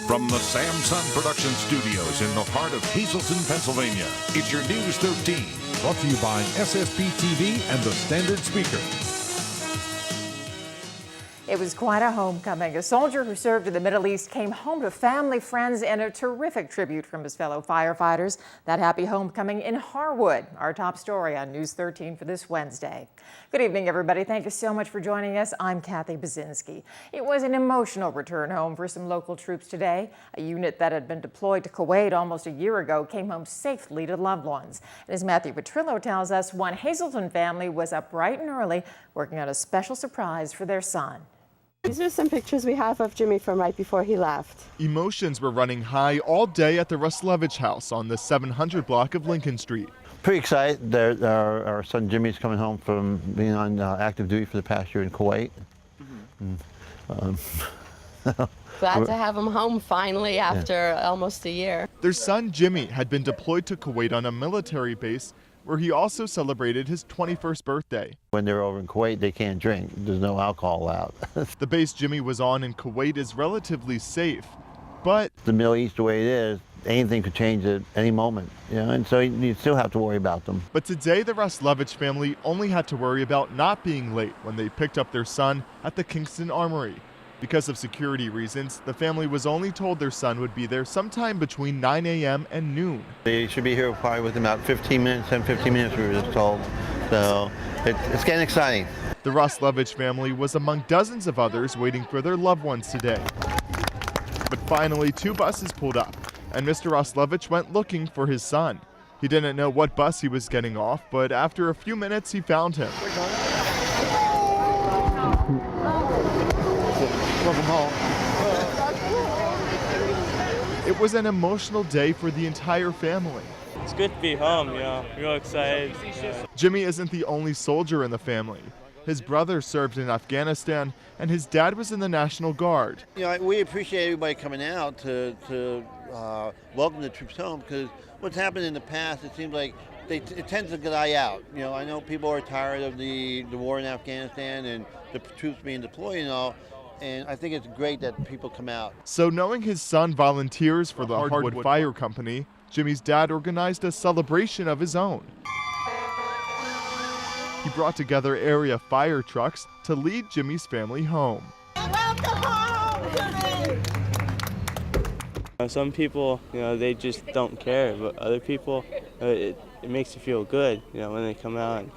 From the Samson Production Studios in the heart of Hazleton, Pennsylvania, it's your News 13. Brought to you by SSPTV and the Standard Speaker. It was quite a homecoming. A soldier who served in the Middle East came home to family, friends, and a terrific tribute from his fellow firefighters. That happy homecoming in Harwood. Our top story on News 13 for this Wednesday. Good evening, everybody. Thank you so much for joining us. I'm Kathy Bazinski. It was an emotional return home for some local troops today. A unit that had been deployed to Kuwait almost a year ago came home safely to loved ones. And as Matthew Petrillo tells us, one Hazleton family was up bright and early working on a special surprise for their son. These are some pictures we have of Jimmy from right before he left. Emotions were running high all day at the Ruslevich house on the 700 block of Lincoln Street. Pretty excited. Our son Jimmy's coming home from being on active duty for the past year in Kuwait. Glad to have him home finally after almost a year. Their son Jimmy had been deployed to Kuwait on a military base where he also celebrated his 21st birthday. When they're over in Kuwait, they can't drink. There's no alcohol allowed. The base Jimmy was on in Kuwait is relatively safe, but The Middle East, the way it is, anything could change at any moment, and so you still have to worry about them. But today the Ruslevich family only had to worry about not being late when they picked up their son at the Kingston Armory. Because of security reasons, the family was only told their son would be there sometime between 9 a.m. and noon. They should be here probably within about 15 minutes, 10-15 minutes, we were just told. So it's getting exciting. The Ruslevich family was among dozens of others waiting for their loved ones today. But finally, two buses pulled up, and Mr. Ruslevich went looking for his son. He didn't know what bus he was getting off, but after a few minutes, he found him. Welcome home. It was an emotional day for the entire family. It's good to be home, real excited. Jimmy isn't the only soldier in the family. His brother served in Afghanistan, and his dad was in the National Guard. We appreciate everybody coming out to welcome the troops home, because what's happened in the past, it seems like it tends to die out. I know people are tired of the war in Afghanistan and the troops being deployed and all. And I think it's great that people come out. So knowing his son volunteers for the Hardwood Fire Company, Jimmy's dad organized a celebration of his own. He brought together area fire trucks to lead Jimmy's family home. Welcome home, Jimmy! Some people, they just don't care, but other people, it makes you feel good, when they come out and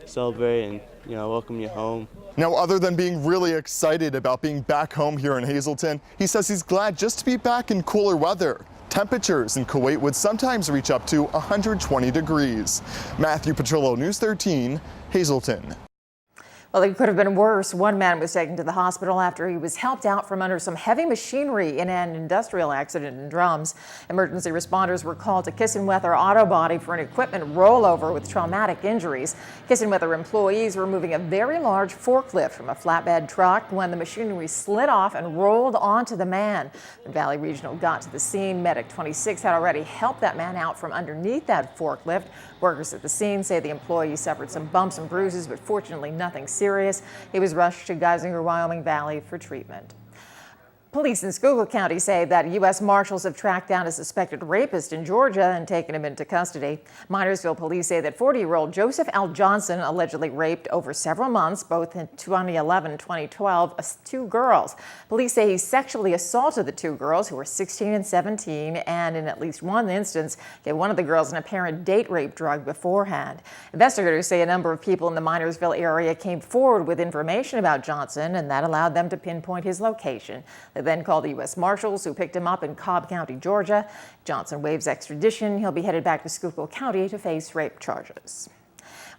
celebrate and welcome you home. Now, other than being really excited about being back home here in Hazleton, he says he's glad just to be back in cooler weather. Temperatures in Kuwait would sometimes reach up to 120 degrees. Matthew Petrillo, News 13, Hazleton. Well, it could have been worse. One man was taken to the hospital after he was helped out from under some heavy machinery in an industrial accident in Drums. Emergency responders were called to Kissenweather Auto Body for an equipment rollover with traumatic injuries. Kissenweather employees were moving a very large forklift from a flatbed truck when the machinery slid off and rolled onto the man. When Valley Regional got to the scene, Medic 26 had already helped that man out from underneath that forklift. Workers at the scene say the employee suffered some bumps and bruises, but fortunately nothing serious. He was rushed to Geisinger, Wyoming Valley for treatment. Police in Schuylkill County say that U.S. Marshals have tracked down a suspected rapist in Georgia and taken him into custody. Minersville police say that 40-year-old Joseph L. Johnson allegedly raped over several months, both in 2011 and 2012, two girls. Police say he sexually assaulted the two girls, who were 16 and 17, and in at least one instance gave one of the girls an apparent date rape drug beforehand. Investigators say a number of people in the Minersville area came forward with information about Johnson, and that allowed them to pinpoint his location. They then called the U.S. Marshals, who picked him up in Cobb County, Georgia. Johnson waives extradition. He'll be headed back to Schuylkill County to face rape charges.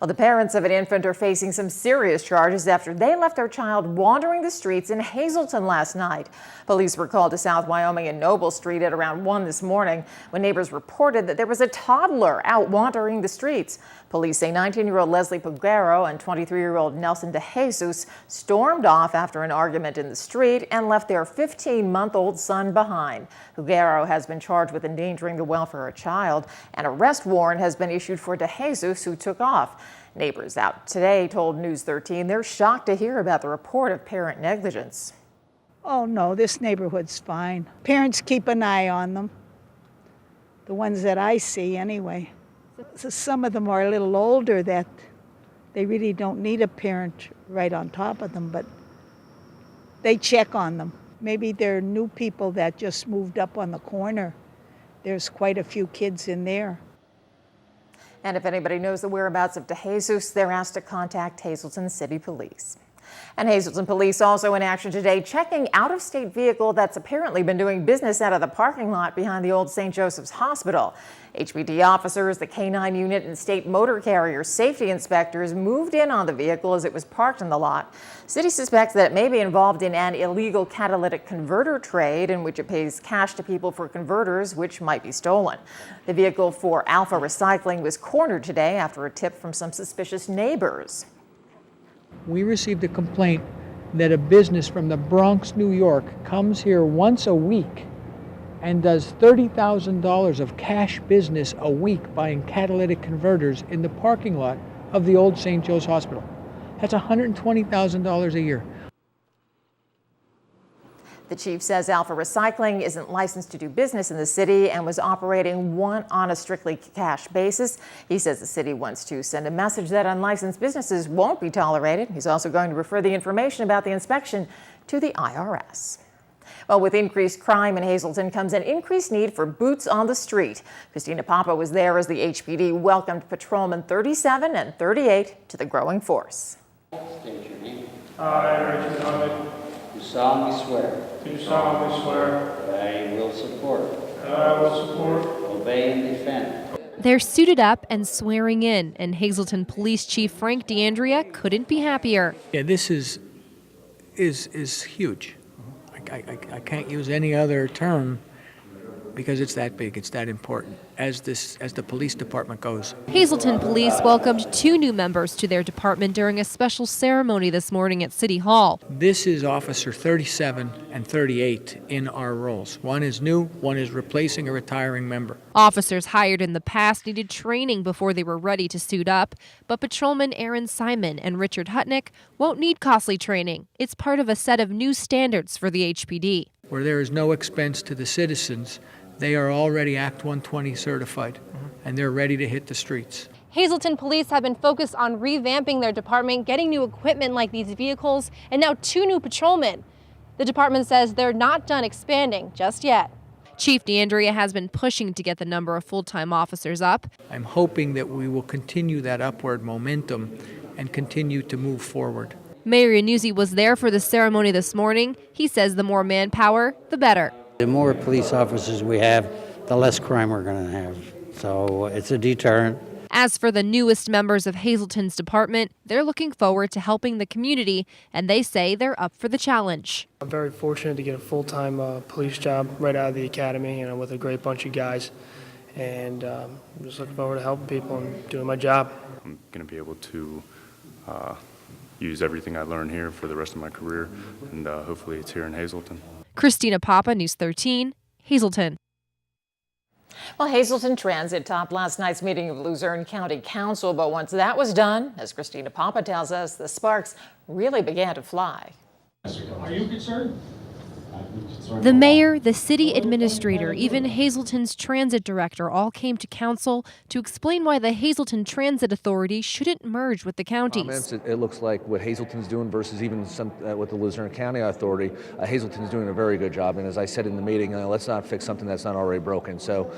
Well, the parents of an infant are facing some serious charges after they left their child wandering the streets in Hazleton last night. Police were called to South Wyoming and Noble Street at around 1 this morning when neighbors reported that there was a toddler out wandering the streets. Police say 19-year-old Leslie Pugaro and 23-year-old Nelson DeJesus stormed off after an argument in the street and left their 15-month-old son behind. Pugaro has been charged with endangering the welfare of a child. An arrest warrant has been issued for DeJesus, who took off. Neighbors out today told News 13 they're shocked to hear about the report of parent negligence. Oh no, this neighborhood's fine. Parents keep an eye on them. The ones that I see anyway. So some of them are a little older that they really don't need a parent right on top of them, but they check on them. Maybe they're new people that just moved up on the corner. There's quite a few kids in there. And if anybody knows the whereabouts of DeJesus, they're asked to contact Hazleton City Police. And Hazleton Police also in action today, checking out-of-state vehicle that's apparently been doing business out of the parking lot behind the old St. Joseph's Hospital. HPD officers, the K-9 unit, and state motor carrier safety inspectors moved in on the vehicle as it was parked in the lot. City suspects that it may be involved in an illegal catalytic converter trade in which it pays cash to people for converters, which might be stolen. The vehicle for Alpha Recycling was cornered today after a tip from some suspicious neighbors. We received a complaint that a business from the Bronx, New York, comes here once a week and does $30,000 of cash business a week buying catalytic converters in the parking lot of the old St. Joe's Hospital. That's $120,000 a year. The chief says Alpha Recycling isn't licensed to do business in the city and was operating on a strictly cash basis. He says the city wants to send a message that unlicensed businesses won't be tolerated. He's also going to refer the information about the inspection to the IRS. Well, with increased crime in Hazleton comes an increased need for boots on the street. Christina Papa was there as the HPD welcomed Patrolmen 37 and 38 to the growing force. State your name. I, Richard Hummett. Do solemnly swear. Do solemnly swear. That I will support. That I will support. Obey and defend. They're suited up and swearing in, and Hazleton Police Chief Frank D'Andrea couldn't be happier. Yeah, this is huge. I can't use any other term because it's that big, it's that important, as the police department goes. Hazleton Police welcomed 2 new members to their department during a special ceremony this morning at City Hall. This is Officer 37 and 38 in our roles. One is new, one is replacing a retiring member. Officers hired in the past needed training before they were ready to suit up, but Patrolman Aaron Simon and Richard Hutnick won't need costly training. It's part of a set of new standards for the HPD. Where there is no expense to the citizens, they are already Act 120 certified, and they're ready to hit the streets. Hazleton Police have been focused on revamping their department, getting new equipment like these vehicles, and now 2 new patrolmen. The department says they're not done expanding just yet. Chief D'Andrea has been pushing to get the number of full-time officers up. I'm hoping that we will continue that upward momentum and continue to move forward. Mayor Iannuzzi was there for the ceremony this morning. He says the more manpower, the better. The more police officers we have, the less crime we're going to have. So it's a deterrent. As for the newest members of Hazleton's department, they're looking forward to helping the community, and they say they're up for the challenge. I'm very fortunate to get a full-time police job right out of the academy, with a great bunch of guys. And I'm just looking forward to helping people and doing my job. I'm going to be able to use everything I learn here for the rest of my career, and hopefully it's here in Hazleton. Christina Papa, News 13, Hazleton. Well, Hazleton Transit topped last night's meeting of Luzerne County Council, but once that was done, as Christina Papa tells us, the sparks really began to fly. Are you concerned? The mayor, the city administrator, even Hazleton's transit director all came to council to explain why the Hazleton Transit Authority shouldn't merge with the counties. It looks like what Hazleton's doing versus even with the Luzerne County Authority, Hazleton's doing a very good job. And as I said in the meeting, let's not fix something that's not already broken. So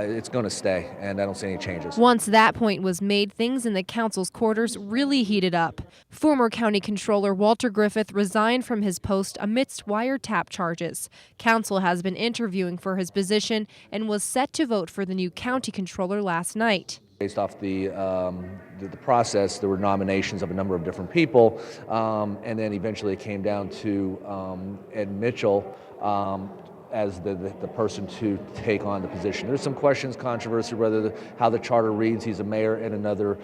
it's going to stay, and I don't see any changes. Once that point was made, things in the council's quarters really heated up. Former County Controller Walter Griffith resigned from his post amidst wiretap charges. Council has been interviewing for his position and was set to vote for the new county controller last night. Based off the process, there were nominations of a number of different people, and then eventually it came down to Ed Mitchell as the person to take on the position. There's some questions, controversy, whether how the charter reads. He's a mayor in another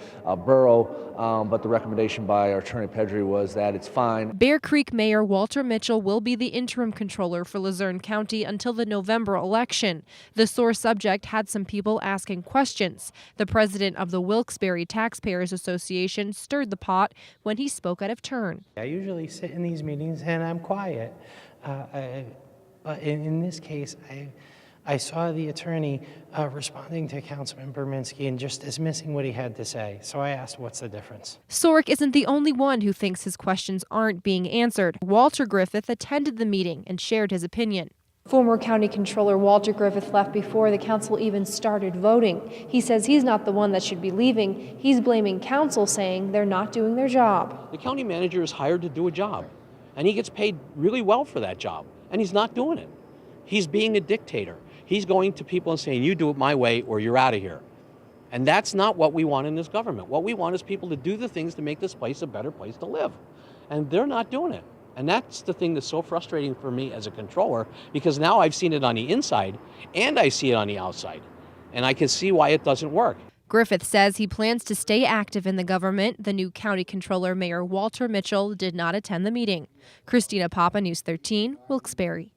borough, but the recommendation by our attorney Pedri was that it's fine. Bear Creek Mayor Walter Mitchell will be the interim controller for Luzerne County until the November election. The sore subject had some people asking questions. The president of the Wilkes-Barre Taxpayers Association stirred the pot when he spoke out of turn. I usually sit in these meetings and I'm quiet. But in this case, I saw the attorney responding to Councilman Berminski and just dismissing what he had to say. So I asked, what's the difference? Sorek isn't the only one who thinks his questions aren't being answered. Walter Griffith attended the meeting and shared his opinion. Former County Controller Walter Griffith left before the council even started voting. He says he's not the one that should be leaving. He's blaming council, saying they're not doing their job. The county manager is hired to do a job, and he gets paid really well for that job, and he's not doing it. He's being a dictator. He's going to people and saying, you do it my way or you're out of here. And that's not what we want in this government. What we want is people to do the things to make this place a better place to live. And they're not doing it. And that's the thing that's so frustrating for me as a controller, because now I've seen it on the inside and I see it on the outside. And I can see why it doesn't work. Griffith says he plans to stay active in the government. The new county controller, Mayor Walter Mitchell, did not attend the meeting. Christina Papa, News 13, Wilkes-Barre.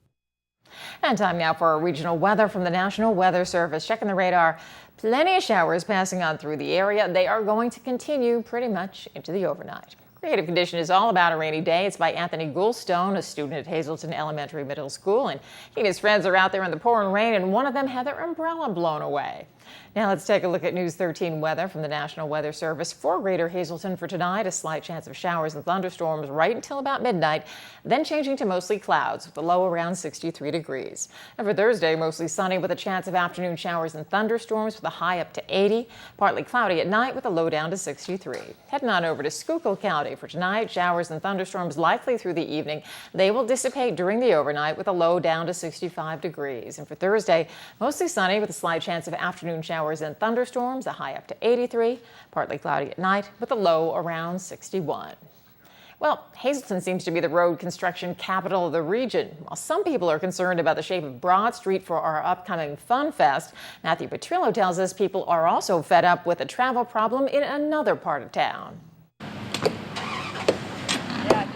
And time now for our regional weather from the National Weather Service. Checking the radar, plenty of showers passing on through the area. They are going to continue pretty much into the overnight. Creative Condition is all about a rainy day. It's by Anthony Goulstone, a student at Hazleton Elementary Middle School. And he and his friends are out there in the pouring rain, and one of them had their umbrella blown away. Now let's take a look at News 13 weather from the National Weather Service. For Greater Hazleton for tonight, a slight chance of showers and thunderstorms right until about midnight, then changing to mostly clouds with a low around 63 degrees. And for Thursday, mostly sunny with a chance of afternoon showers and thunderstorms with a high up to 80, partly cloudy at night with a low down to 63. Heading on over to Schuylkill County for tonight, showers and thunderstorms likely through the evening. They will dissipate during the overnight with a low down to 65 degrees. And for Thursday, mostly sunny with a slight chance of afternoon showers and thunderstorms, a high up to 83, partly cloudy at night with a low around 61. Well, Hazleton seems to be the road construction capital of the region. While some people are concerned about the shape of Broad Street for our upcoming Fun Fest, Matthew Petrillo tells us people are also fed up with a travel problem in another part of town.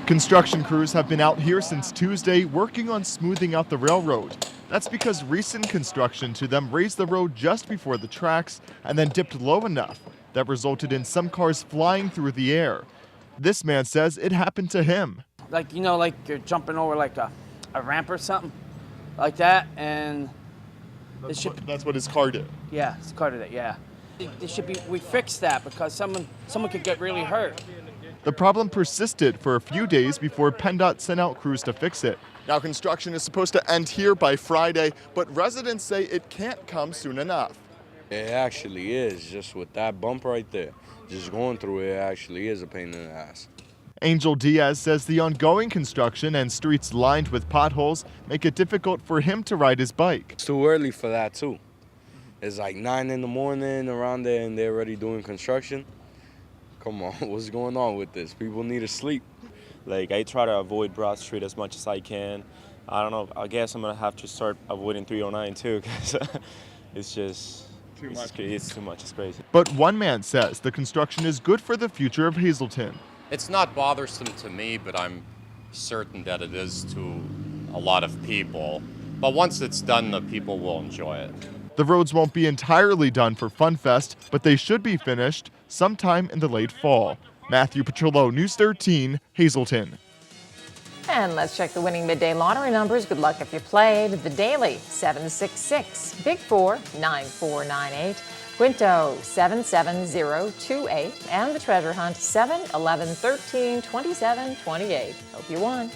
Construction crews have been out here since Tuesday working on smoothing out the railroad. That's because recent construction to them raised the road just before the tracks and then dipped low enough that resulted in some cars flying through the air. This man says it happened to him. Like, you know, like you're jumping over like a ramp or something like that, and that's what his car did. Yeah, his car did it, yeah. We fixed that because someone could get really hurt. The problem persisted for a few days before PennDOT sent out crews to fix it. Now, construction is supposed to end here by Friday, but residents say it can't come soon enough. It actually is, just with that bump right there. Just going through it actually is a pain in the ass. Angel Diaz says the ongoing construction and streets lined with potholes make it difficult for him to ride his bike. It's too early for that, too. It's like 9 in the morning around there, and they're already doing construction. Come on, what's going on with this? People need to sleep. Like, I try to avoid Broad Street as much as I can. I don't know, I guess I'm gonna have to start avoiding 309 too, because it's just it's too much, it's crazy. But one man says the construction is good for the future of Hazleton. It's not bothersome to me, but I'm certain that it is to a lot of people. But once it's done, the people will enjoy it. The roads won't be entirely done for Fun Fest, but they should be finished sometime in the late fall. Matthew Petrillo, News 13, Hazleton. And let's check the winning midday lottery numbers. Good luck if you played. The Daily, 766. Big 4, 9498. Quinto, 77028. And the Treasure Hunt, 7, 11, 13, 27, 28. Hope you won.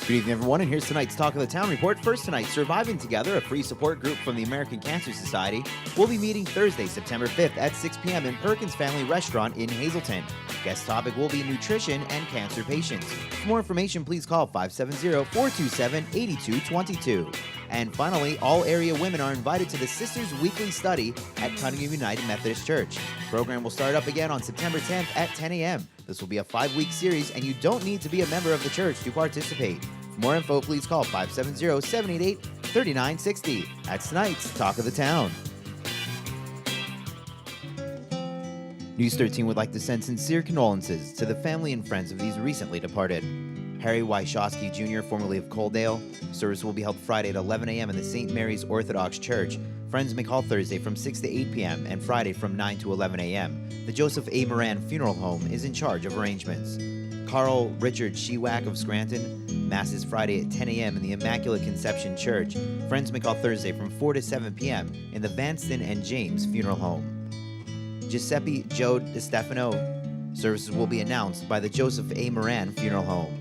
Good evening, everyone, and here's tonight's Talk of the Town report. First tonight, Surviving Together, a free support group from the American Cancer Society, will be meeting Thursday, September 5th at 6 p.m. in Perkins Family Restaurant in Hazleton. Guest topic will be nutrition and cancer patients. For more information, please call 570-427-8222. And finally, all area women are invited to the Sisters Weekly Study at Cunningham United Methodist Church. The program will start up again on September 10th at 10 a.m. This will be a 5-week series, and you don't need to be a member of the church to participate. For more info, please call 570-788-3960. That's tonight's Talk of the Town. News 13 would like to send sincere condolences to the family and friends of these recently departed. Harry Wyshowski Jr., formerly of Coaldale. Service will be held Friday at 11 a.m. in the St. Mary's Orthodox Church. Friends may call Thursday from 6 to 8 p.m. and Friday from 9 to 11 a.m. The Joseph A. Moran Funeral Home is in charge of arrangements. Carl Richard Shewack of Scranton. Mass is Friday at 10 a.m. in the Immaculate Conception Church. Friends may call Thursday from 4 to 7 p.m. in the Vanston and James Funeral Home. Giuseppe Joe DiStefano. Services will be announced by the Joseph A. Moran Funeral Home.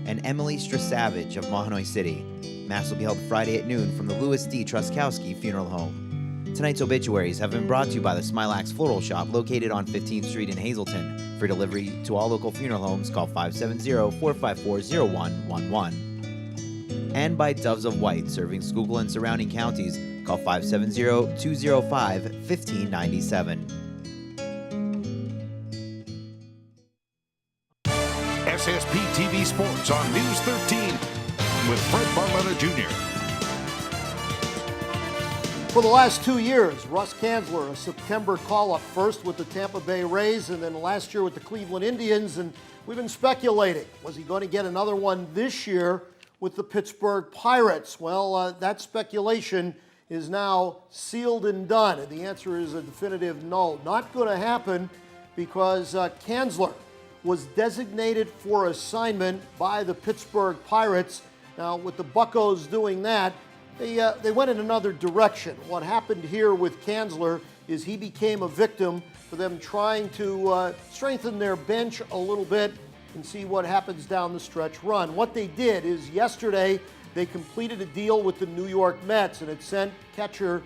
And Emily Strasavage of Mahanoy City. Mass will be held Friday at noon from the Louis D. Truskowski Funeral Home. Tonight's obituaries have been brought to you by the Smilax Floral Shop located on 15th Street in Hazleton. For delivery to all local funeral homes, call 570-454-0111. And by Doves of White, serving Schuylkill and surrounding counties, call 570-205-1597. SSPTV Sports on News 13 with Fred Barletta Jr. For the last 2 years, Russ Kanzler, a September call-up, first with the Tampa Bay Rays and then last year with the Cleveland Indians, and we've been speculating, was he going to get another one this year with the Pittsburgh Pirates? Well, that speculation is now sealed and done, and the answer is a definitive no. Not going to happen because Kanzler was designated for assignment by the Pittsburgh Pirates. Now, with the Buccos doing that, they went in another direction. What happened here with Kanzler is he became a victim for them trying to strengthen their bench a little bit and see what happens down the stretch run. What they did is yesterday they completed a deal with the New York Mets, and it sent catcher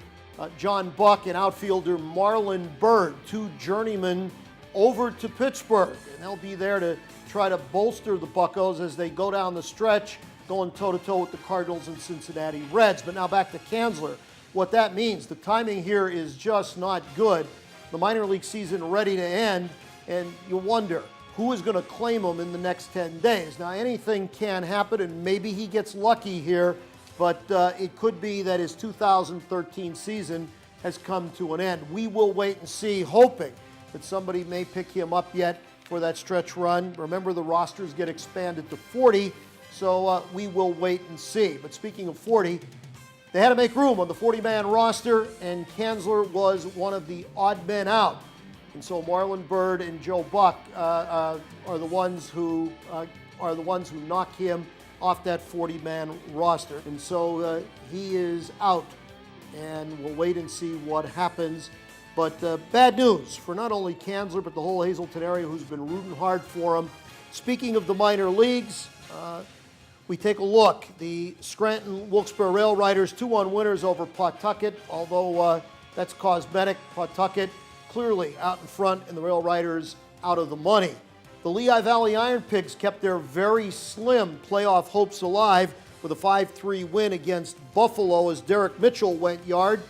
John Buck and outfielder Marlon Byrd, two journeymen, over to Pittsburgh. And they'll be there to try to bolster the Buccos as they go down the stretch, going toe-to-toe with the Cardinals and Cincinnati Reds. But now back to Kanzler. What that means, the timing here is just not good. The minor league season ready to end, and you wonder who is going to claim him in the next 10 days. Now, anything can happen, and maybe he gets lucky here, but it could be that his 2013 season has come to an end. We will wait and see, hoping that somebody may pick him up yet for that stretch run. Remember, the rosters get expanded to 40, so we will wait and see. But speaking of 40, they had to make room on the 40-man roster, and Kanzler was one of the odd men out. And so Marlon Byrd and Joe Buck are the ones who knock him off that 40-man roster. And so he is out, and we'll wait and see what happens. But bad news for not only Kanzler, but the whole Hazleton area who's been rooting hard for him. Speaking of the minor leagues, we take a look. The Scranton Wilkes-Barre Rail Riders 2-1 winners over Pawtucket, although that's cosmetic. Pawtucket clearly out in front, and the Rail Riders out of the money. The Lehigh Valley Iron Pigs kept their very slim playoff hopes alive with a 5-3 win against Buffalo as Derek Mitchell went yard.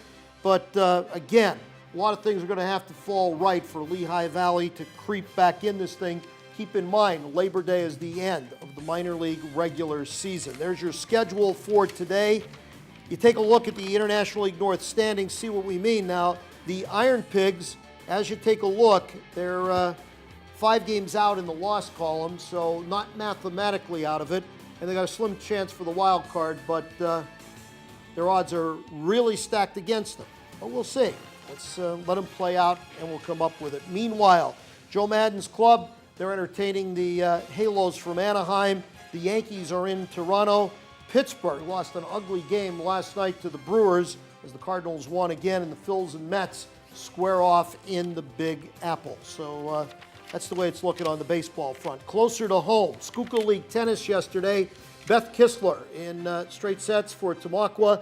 But again, a lot of things are going to have to fall right for Lehigh Valley to creep back in this thing. Keep in mind, Labor Day is the end of the minor league regular season. There's your schedule for today. You take a look at the International League North standings, see what we mean. Now, the Iron Pigs, as you take a look, they're 5 games out in the loss column, so not mathematically out of it. And they got a slim chance for the wild card, but their odds are really stacked against them. But we'll see. Let's let them play out, and we'll come up with it. Meanwhile, Joe Maddon's club, they're entertaining the Halos from Anaheim. The Yankees are in Toronto. Pittsburgh lost an ugly game last night to the Brewers as the Cardinals won again, and the Phils and Mets square off in the Big Apple. So that's the way it's looking on the baseball front. Closer to home, Schuylkill League tennis yesterday. Beth Kistler in straight sets for Tamaqua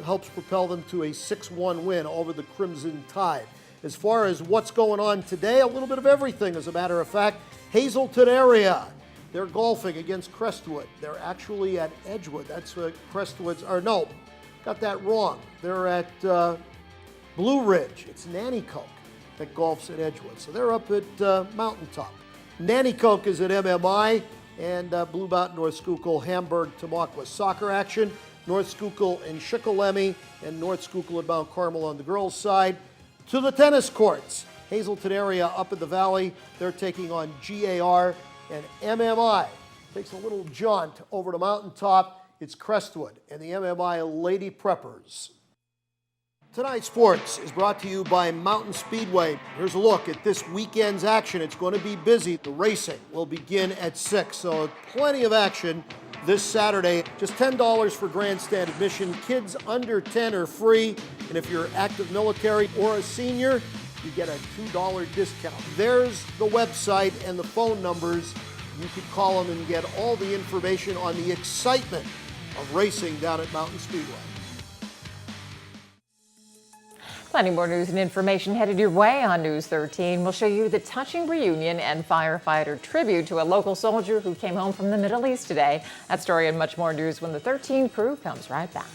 helps propel them to a 6-1 win over the Crimson Tide. As far as what's going on today, a little bit of everything, as a matter of fact. Hazleton area, they're golfing against Crestwood. They're actually at Edgewood. That's what Crestwood's, or no, got that wrong. They're at Blue Ridge. It's Nanticoke that golfs at Edgewood. So they're up at Mountaintop. Nanticoke is at MMI, and Blue Mountain, North Schuylkill, Hamburg, Tamaqua. Soccer action, North Schuylkill and Shikellamy, and North Schuylkill and Mount Carmel on the girls' side. To the tennis courts, Hazleton area up in the valley, they're taking on GAR, and MMI takes a little jaunt over to Mountaintop. It's Crestwood and the MMI Lady Preppers. Tonight's sports is brought to you by Mountain Speedway. Here's a look at this weekend's action. It's going to be busy. The racing will begin at 6, so plenty of action this Saturday. Just $10 for grandstand admission. Kids under 10 are free, and if you're active military or a senior, you get a $2 discount. There's the website and the phone numbers. You could call them and get all the information on the excitement of racing down at Mountain Speedway. Plenty more news and information headed your way on News 13. We'll show you the touching reunion and firefighter tribute to a local soldier who came home from the Middle East today. That story and much more news when the 13 crew comes right back.